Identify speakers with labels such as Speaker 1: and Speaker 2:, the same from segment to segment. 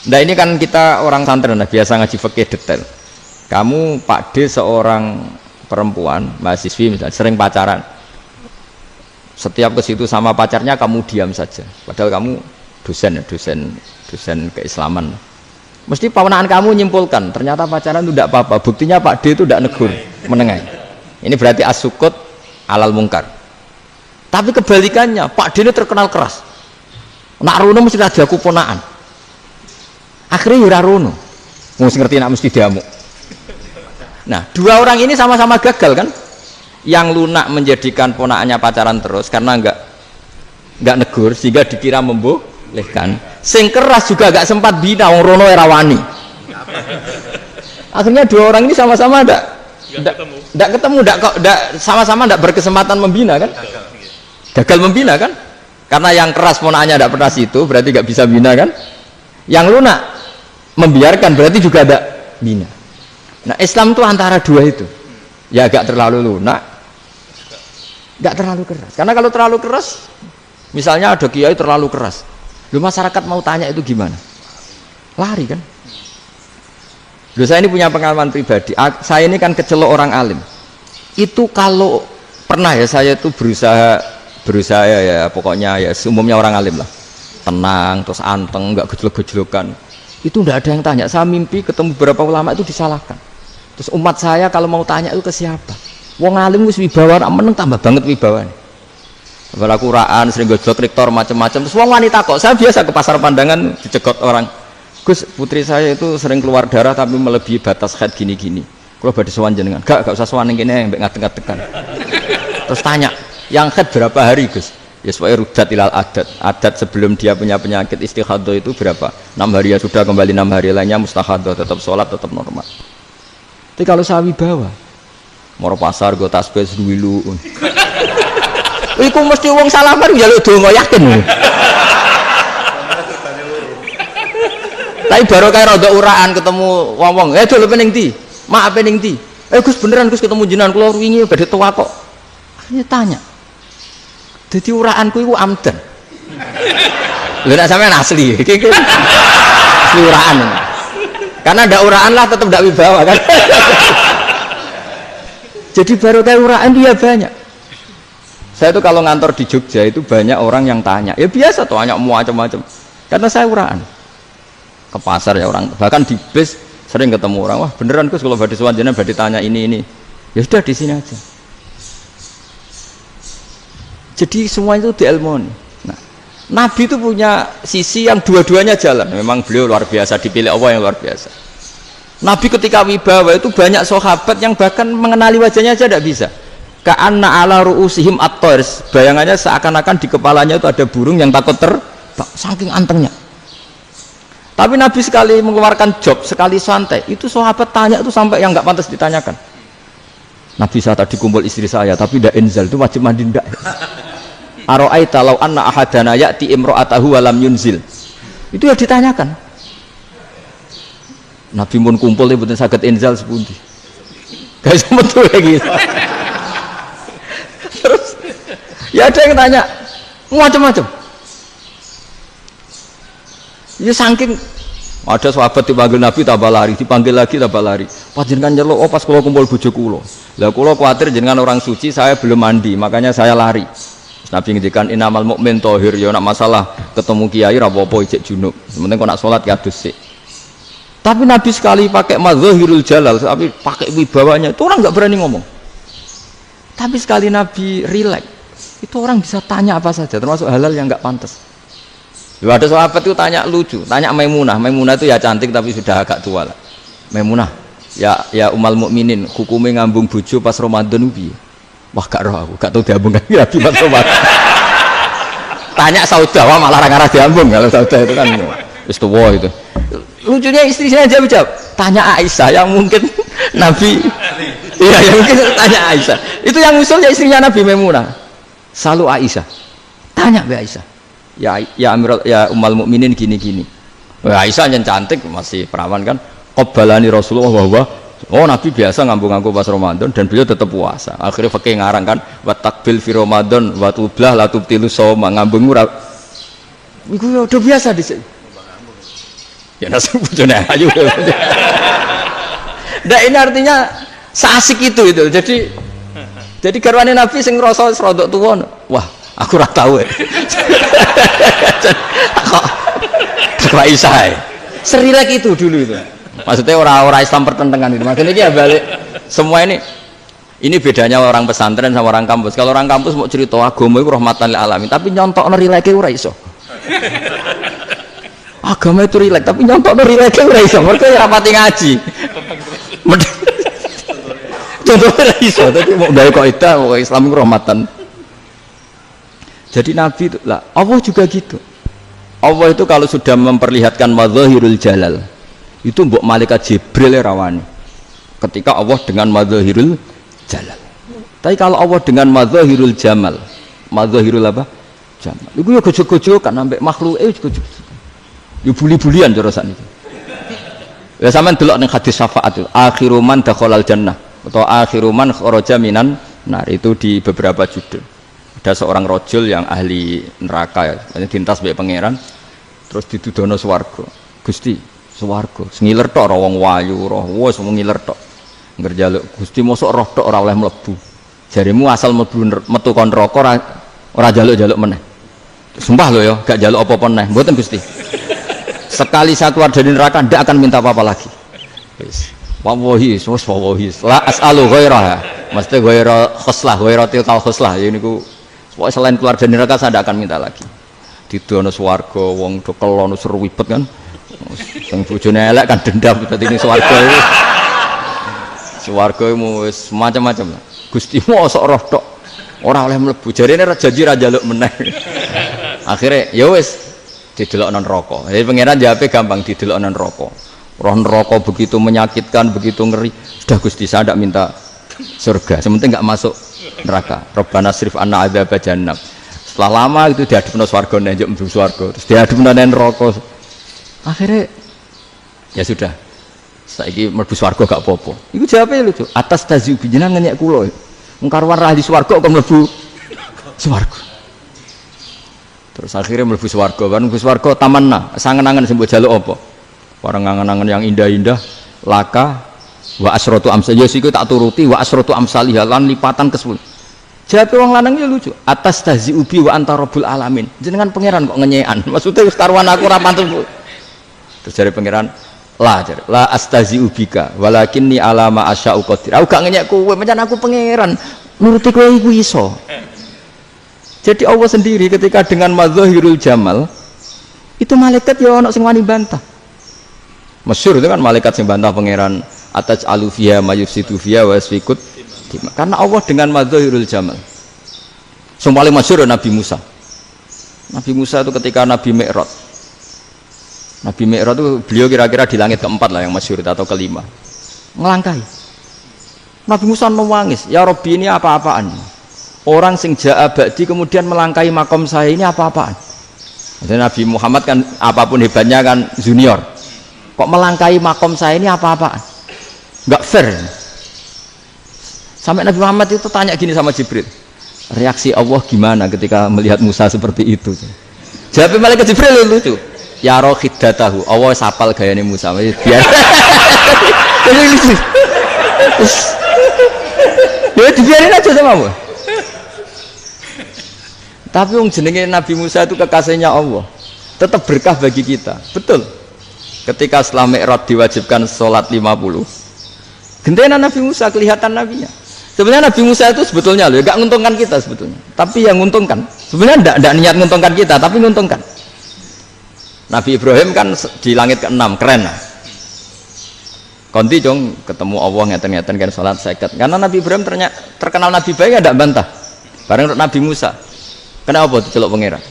Speaker 1: Nah ini kan kita orang santri, nah biasa ngaji fikih detail. Kamu Pak D seorang perempuan mahasiswi misalnya sering pacaran. Setiap ke situ sama pacarnya kamu diam saja. Padahal kamu dosen keislaman. Mesti pamanaan kamu nyimpulkan ternyata pacaran itu tidak apa-apa. Buktinya Pak D itu tidak negur, menengahi. Ini berarti as-sukut alal mungkar. Tapi kebalikannya, Pak D ini terkenal keras. Nak runo mesti ada aku ponaan. Akhirnya ora runo. Mesti ngerti nak mesti diamuk. Nah, dua orang ini sama-sama gagal kan? Yang lunak menjadikan ponaannya pacaran terus karena enggak negur sehingga dikira membolehkan. Sing keras juga enggak sempat bina wong rono era wani. Akhirnya dua orang ini sama-sama enggak ketemu, sama-sama enggak berkesempatan membina kan? Gagal membina kan? Karena yang keras ponaannya enggak pernah situ, berarti enggak bisa bina kan? Yang lunak membiarkan berarti juga ada bina. Nah Islam itu antara dua itu, ya agak terlalu lunak, nggak terlalu keras. Karena kalau terlalu keras, misalnya ada kiai terlalu keras, lu masyarakat mau tanya itu gimana? Lari kan? Lu saya ini punya pengalaman pribadi. Saya ini kan kecelok orang alim. Itu kalau pernah ya saya itu berusaha ya pokoknya ya umumnya orang alim lah, tenang terus anteng, nggak gejlok-gejlokan. Itu tidak ada yang tanya. Saya mimpi ketemu beberapa ulama itu disalahkan. Terus umat saya kalau mau tanya itu ke siapa? Wong alim wis wibawa, meneng tambah banget wibawane. Kalau Quran sering gojlok rektor macam-macam. Terus wong wanita kok saya biasa ke pasar pandangan dicegot orang. Gus, putri saya itu sering keluar darah tapi melebihi batas haid gini-gini. Kalau badhe sowan jenengan, gak usah sowan ning kene mbek ngadeg-ngadegan. Terus tanya, yang haid berapa hari, Gus? Ya supaya rudat ilal adat sebelum dia punya penyakit istighadah itu berapa? 6 hari ya sudah, kembali 6 hari lainnya mustaghadah, tetap sholat tetap normal. Tapi kalau sawi bawa moro pasar go tasbih duwilu iku mesti wong salaman njaluk donga yakin. Tapi baru kayak rada uraan ketemu wong-wong, dol pening ndi? Mak pening ndi? Gus beneran Gus ketemu jenengan kula wingi badhe tuwa kok. Akhirnya tanya. Jadi uraanku itu amdan. Lha nek sampean asli, iki asli uraan. Karena ndak uraan lah tetap ndak wibawa kan. Jadi baru kayak uraan dia banyak. Saya tuh kalau ngantor di Jogja itu banyak orang yang tanya. Ya biasa tuh tanya macam-macam. Karena saya uraan. Ke pasar ya orang, bahkan di bis sering ketemu orang, wah beneran Gus kalau badhe sowan jenengan badhe tanya ini. Ya sudah di sini aja. Jadi semua itu diilmoni. Nah, Nabi itu punya sisi yang dua-duanya jalan. Memang beliau luar biasa, dipilih Allah yang luar biasa. Nabi ketika wibawa itu banyak sahabat yang bahkan mengenali wajahnya aja tidak bisa. Ka'anna ala ru'usihim at-tairs. Bayangannya seakan-akan di kepalanya itu ada burung yang takut terbang, saking antengnya. Tapi Nabi sekali mengeluarkan job, sekali santai, itu sahabat tanya itu sampai yang nggak pantas ditanyakan. Nabi saya tadi kumpul istri saya, tapi tidak inzal, itu wajib mandi ndak? Aro'aita law anna ahadana ya'ti imro'atahu walam yunzil. Itu ya ditanyakan. Nabi pun kumpul itu betul saged inzal sepundi. Guys betul kayak gitu. Terus ya ada yang tanya macam-macam. Ya saking ada sahabat dipanggil Nabi tambah lari, dipanggil lagi tambah lari. Panjenengan nyeluk, oh pas kula kumpul bojo kula. Lah kula kuwatir jenengan orang suci, saya belum mandi, makanya saya lari. Nabi ngendikan inamal mukmin thahir, ya nak masalah ketemu kiai ra apa-apa ijek junub. Penting kok nak salat ya adus sik. Tapi Nabi sekali pakai mazahirul jalal, tapi pakai wibawanya, itu orang enggak berani ngomong. Tapi sekali Nabi relax, itu orang bisa tanya apa saja, termasuk halal yang enggak pantas. Loh, ada sahabat itu tanya lucu, tanya Maimunah. Maimunah itu ya cantik tapi sudah agak tua lah. Maimunah, ya umal mukminin, hukumnya ngambung bojo pas Ramadan piye? Wah gak roh aku, gak tahu diambung kan Nabi pas Ramadan. Tanya Saudah, wah malah orang arah diambung kalau Saudah itu kan wis tuwa itu. Lucunya istrinya jawab, tanya Aisyah yang mungkin Nabi, iya yang mungkin tanya Aisyah. Itu yang usulnya istrinya Nabi Maimunah. Selalu Aisyah, tanya be Aisyah. Ya Amirul ya umal mukminin gini-gini. Wah Aisyah yang cantik masih perawan kan. Qabbalani Rasulullah bahwa oh Nabi biasa ngambung-ngambung pas Ramadan dan beliau tetap puasa. Akhirnya fakih ngarang kan wa takbil fi Ramadan wa tublah la tubtilu shauma ngambung ora. Iku udah biasa di sini. Ya nasi bojone ayu. Nah ini artinya seasik itu. Jadi garwane Nabi sing ngrasa serodok tuwa. Wah, aku ora tahu. Kok isa. Serilek itu dulu itu. Maksudnya orang-orang Islam pertentangan itu. Maksudnya ini ya balik semua ini bedanya orang pesantren sama orang kampus. Kalau orang kampus mau cerita agama itu rahmatan lil alamin, tapi nyontokno rileke ora iso. Agama itu rilek, tapi nyontokno rileke ora iso. Mergo ora pati ngaji. Contohnya ora iso, tapi mau gawe kaidah Islam itu rahmatan. Jadi Nabi itu lah, Allah juga gitu. Allah itu kalau sudah memperlihatkan madzahirul jalal, itu mbok malaikat Jibril rawani. Ketika Allah dengan madzahirul jalal. Tapi kalau Allah dengan madzahirul jamal, madzahirul apa? Jamal. Iku ya gojok-gojok kan ambek makhluk gojok. Ya buli-bulian cara sakniki. Ya sampean delok ning hadis syafaat itu, akhiru man dakhalal jannah atau akhiru man kharaja minan nar, itu di beberapa judul. Ada seorang rojul yang ahli neraka ya, dintas mbek pangeran terus ditudono swarga. Gusti, swarga ngiler tok ora wong wayu, roh wis ngiler tok. Ngerjaluk Gusti mosok roh tok ora oleh mlebu. Jarimu asal mlebu metu kon neraka ora jaluk-jaluk meneh. Sumpah lho ya, gak jaluk apa-apa meneh. Mboten Gusti. Sekali saya keluar dari neraka ndak akan minta apa-apa lagi. Wis. Wallahi, wallahi. La as'alu ghairaha. Mesti ghaira khoslah, ghaira tilkal khoslah. Ya niku pokoke selain keluar dari neraka saya ndak akan minta lagi. Didono swarga wong do kelon seruwibet kan. Sing bojone elek kan dendam dadi ning swarga iki. Swarga wis macam-macam lah. Gusti mosok roh tok ora oleh mlebu. Jarene janji ra njaluk meneh. Akhire ya wis didelokno neraka. Jadi pangeran jawabe gampang, didelokno neraka. Roh neraka begitu menyakitkan, begitu ngeri. Sudah Gusti saya tidak minta surga, sementing enggak masuk neraka. Rabbana srif anna adzab jahannam. Setelah lama itu diadepno swarga njuk mlebu swarga, terus diadepno neraka. Akhirnya ya sudah. Saiki mlebu swarga gak apa-apa. Iku jawabe lucu. Atas taziu jenengan ngenyek kula. Wong karuan ra di swarga kok mlebu swarga. Terus akhirnya mlebu swarga, kan mlebu swarga tamanna, sangen-angen sing mbok jaluk apa? Barang angen-angen yang indah-indah, laka wa asratu amsal. Ya siku tak turuti wa asratu amsalih lan lipatan ke-10. Jawabe wong lanang ya lucu. Atas taziu bi wa anta rabbul alamin. Jenengan pangeran kok ngenyekan. Maksudnya wis karuan aku ora pantes. Terus jare pangeran la astazi'u bika walakinni ala ma asya'u qadir. Aku gak ngenyek kowe, pancen aku pangeran. Nuruti kowe iku iso. Jadi Allah sendiri ketika dengan madzahirul jamal itu malaikat ya ono sing wani bantah. Masyhur itu kan malaikat sing bantah pangeran atas alufiya mayufsidu fiya wa yasfikut. Karena Allah dengan madzahirul jamal. Sing paling masyhur Nabi Musa. Nabi Musa itu ketika Nabi Mi'raj. Nabi Mi'raj itu beliau kira-kira di langit keempat lah yang masyhur atau kelima. Ngelangkai. Nabi Musa nangis, ya Rabbi ini apa-apaan? Orang sing ja'a ba'di kemudian melangkai makom saya ini apa-apaan? Jadi Nabi Muhammad kan apapun hebatnya kan junior. Kok melangkai makom saya ini apa-apaan? Enggak fair. Sampai Nabi Muhammad itu tanya gini sama Jibril. Reaksi Allah gimana ketika melihat Musa seperti itu? Jawab malaikat Jibril lucu. Ya roh khiddatahu, Allah sapal gayane Musa biar ya dibiarin aja sama Allah. Tapi wong jenenge Nabi Musa itu kekasihnya Allah, tetap berkah bagi kita. Betul. Ketika setelah Mi'raj diwajibkan sholat 50, gentenan Nabi Musa kelihatan nabinya. Sebenarnya Nabi Musa itu sebetulnya loh, gak nguntungkan kita sebetulnya, tapi yang nguntungkan. Sebenarnya tidak niat nguntungkan kita, tapi nguntungkan. Nabi Ibrahim kan di langit ke-6, keren lah. Konti dong ketemu Allah ngeten-ngeten kan salat 50. Karena Nabi Ibrahim terkenal Nabi baik, tidak bantah. Bareng Nabi Musa. Kenapa diceluk pangeran?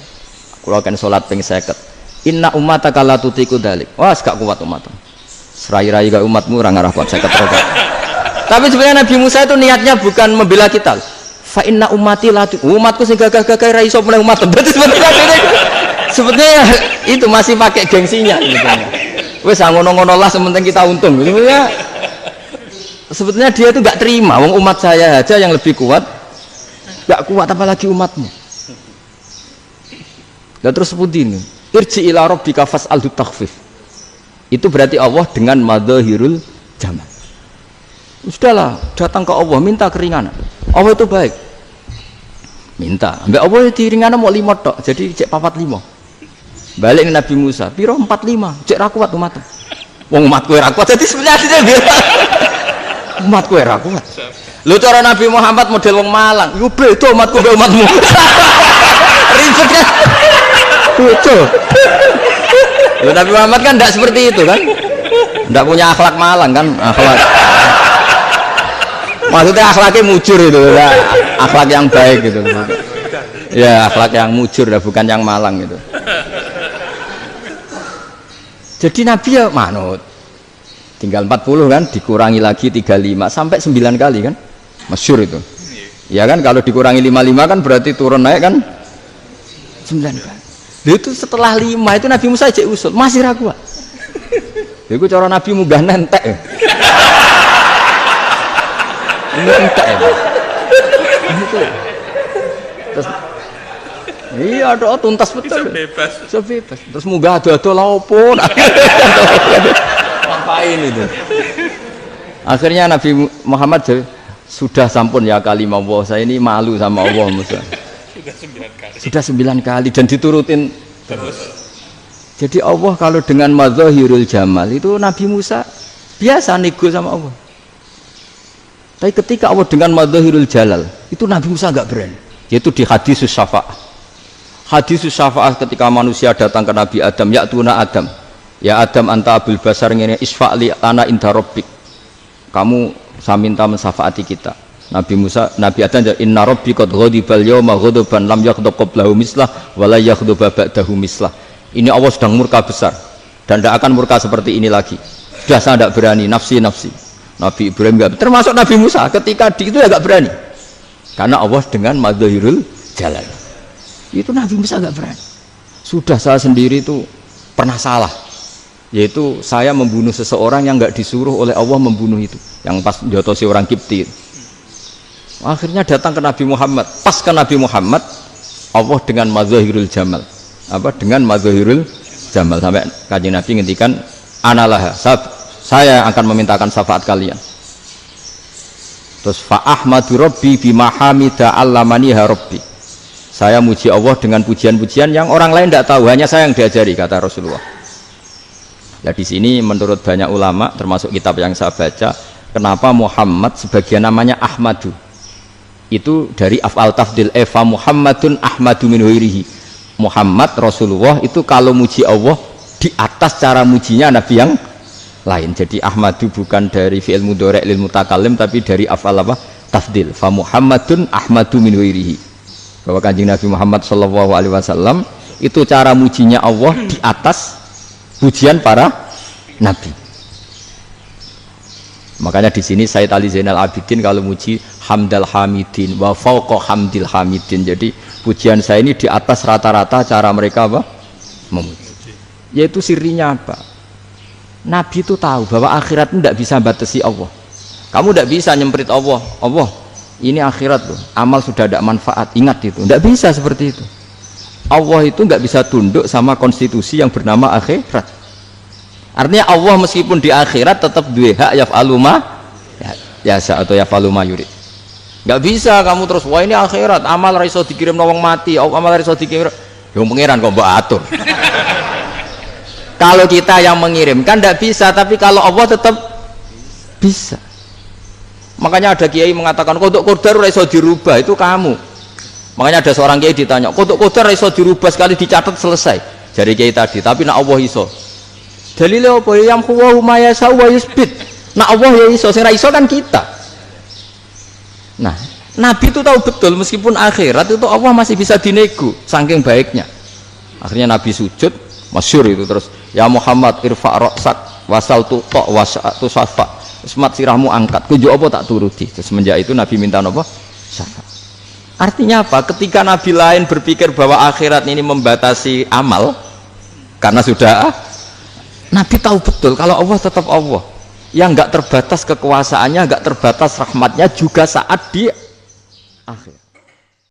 Speaker 1: Kula kan salat ping 50. Inna ummataka la tutiku dzalik. Wah, gak kuat umat. Serai-rai gak umatmu ora ngarah kuat 50 rokaat. Tapi sebenarnya Nabi Musa itu niatnya bukan membela kita. Fa inna ummati la umatku sing gagah-gagah ra iso mulai umat. Berarti sebetulnya itu masih pakai gengsinya sebetulnya. Wes ngono-ngono lah sementing kita untung. Sebetulnya dia itu nggak terima. Wong umat saya aja yang lebih kuat, nggak kuat apalagi umatmu. Dan terus seperti ini. Irji ila rabbika fas'alhu takhfif. Itu berarti Allah dengan madzahirul jamal. Sudahlah, datang ke Allah minta keringanan. Allah itu baik. Minta, mbak Allah diringanan mau 5 tok, jadi cek 45. Balik ke Nabi Musa, piro 45, cek ra kuat umat. Wong umatku ora kuat, jadi sebenarnya dia umatku ora kuat. Lu cara Nabi Muhammad model wong Malang, yo beda umatku mbek umatmu. Ribet kan? Betul. Lu Nabi Muhammad kan tidak seperti itu kan? Tidak punya akhlak Malang kan? Akhlak. Maksudnya akhlaknya mujur itu, akhlak yang baik gitu. Ya akhlak yang mujur, bukan yang Malang gitu. Jadi Nabi ya manut. Tinggal 40 kan, dikurangi lagi 35 sampai 9 kali kan, masyhur itu. Ya kan kalau dikurangi 55 kan berarti turun naik kan 9 kali. Itu setelah 5 itu Nabi Musa cek usul masih ragu. Itu cara Nabi munggah nentek. Nentek ya. Terus iya doa tuntas betul. Bisa bebas. Terus munggah ado-ado lha opo? Ngapain itu? Akhirnya Nabi Muhammad sudah sampun ya kalimah Allah, saya ini malu sama Allah Musa. Sudah 9 kali dan diturutin terus. Jadi Allah kalau dengan madzahirul jamal itu Nabi Musa biasa nego sama Allah. Tapi ketika Allah dengan madzahirul jalal itu Nabi Musa enggak berani. Yaitu di hadis syafa'ah. Hadis syafa'ah ketika manusia datang ke Nabi Adam, ya tuna Adam. Ya Adam anta abul basar ngene isfa'li ana inda rabbik. Kamu saya minta mensyafaati kita. Nabi Musa, Nabi Adam inna rabbi qad ghadibal yawma ghadaban lam yaghdab qablahu mislah wa la yaghdab ba'dahu mislah. Ini Allah sedang murka besar dan tidak akan murka seperti ini lagi. Sudah saya tidak berani, nafsi. Nabi Ibrahim enggak, termasuk Nabi Musa ketika di itu enggak berani. Karena Allah dengan madzahirul jalal. Itu Nabi Musa enggak berani. Sudah saya sendiri itu pernah salah. Yaitu saya membunuh seseorang yang enggak disuruh oleh Allah membunuh itu. Yang pas jotosi orang Kipti. Akhirnya datang ke Nabi Muhammad. Pas ke Nabi Muhammad, Allah dengan madzahirul jamal. Apa dengan madzahirul jamal sampai Kanjeng Nabi ngendikan analah saya akan memintakan syafaat kalian. Terus fa ahmadu rabbi bima hamida allamaniha rabbi. Saya muji Allah dengan pujian-pujian yang orang lain tidak tahu, hanya saya yang diajari, kata Rasulullah. Nah di sini menurut banyak ulama termasuk kitab yang saya baca, kenapa Muhammad sebagian namanya Ahmadu? Itu dari af'al tafdil eva Muhammadun Ahmadu min huirihi. Muhammad Rasulullah itu kalau muji Allah di atas cara mujinya Nabi yang lain. Jadi Ahmadu bukan dari fi'il mudhari' lil mutakallim tapi dari af'al apa? Tafdil. Fa Muhammadun Ahmadu min huirihi. Bahwa Kanjeng Nabi Muhammad sallallahu alaihi wasallam itu cara mujinya Allah di atas pujian para nabi. Makanya di sini Sayyid Ali Zainal Abidin kalau muji hamdal hamidin wa fauqa hamdil hamidin. Jadi pujian saya ini di atas rata-rata cara mereka apa? Memuji. Yaitu sirinya apa? Nabi itu tahu bahwa akhirat tidak bisa batasi Allah. Kamu tidak bisa nyemprit Allah. Allah, ini akhirat loh. Amal sudah ada manfaat. Ingat itu. Tidak bisa seperti itu. Allah itu nggak bisa tunduk sama konstitusi yang bernama akhirat. Artinya Allah meskipun di akhirat tetap duwe hak yaf'alu ma yasa atau yaf'alu ma yurid. Nggak bisa kamu terus wah ini akhirat amal ra iso dikirim wong mati, amal ra iso dikirim. Yo pangeran kok mbok atur. Kalau kita yang mengirimkan tidak bisa, tapi kalau Allah tetap bisa. Makanya ada kiai mengatakan kodok qadar ra iso dirubah, itu kamu. Makanya ada seorang kiai ditanya, kodok qadar ra iso dirubah sekali dicatat selesai. Jadi kiai tadi, tapi nak Allah iso. Dalile apa ya yang huwa ma yasha wa yusbit. Nak Allah ya iso, sing ra iso kan kita. Nah, Nabi itu tahu betul meskipun akhirat itu Allah masih bisa dinego saking baiknya. Akhirnya Nabi sujud, masyhur itu terus, ya Muhammad irfa' ra'sak wasal tuqa wasa'tu safa. Semat sirahmu angkat, kujo apa tak turuti. Terus semenjak itu Nabi minta apa? Syafa. Artinya apa? Ketika Nabi lain berpikir bahwa akhirat ini membatasi amal karena sudah Nabi tahu betul kalau Allah tetap Allah yang enggak terbatas kekuasaannya, enggak terbatas rahmatnya juga saat di akhir.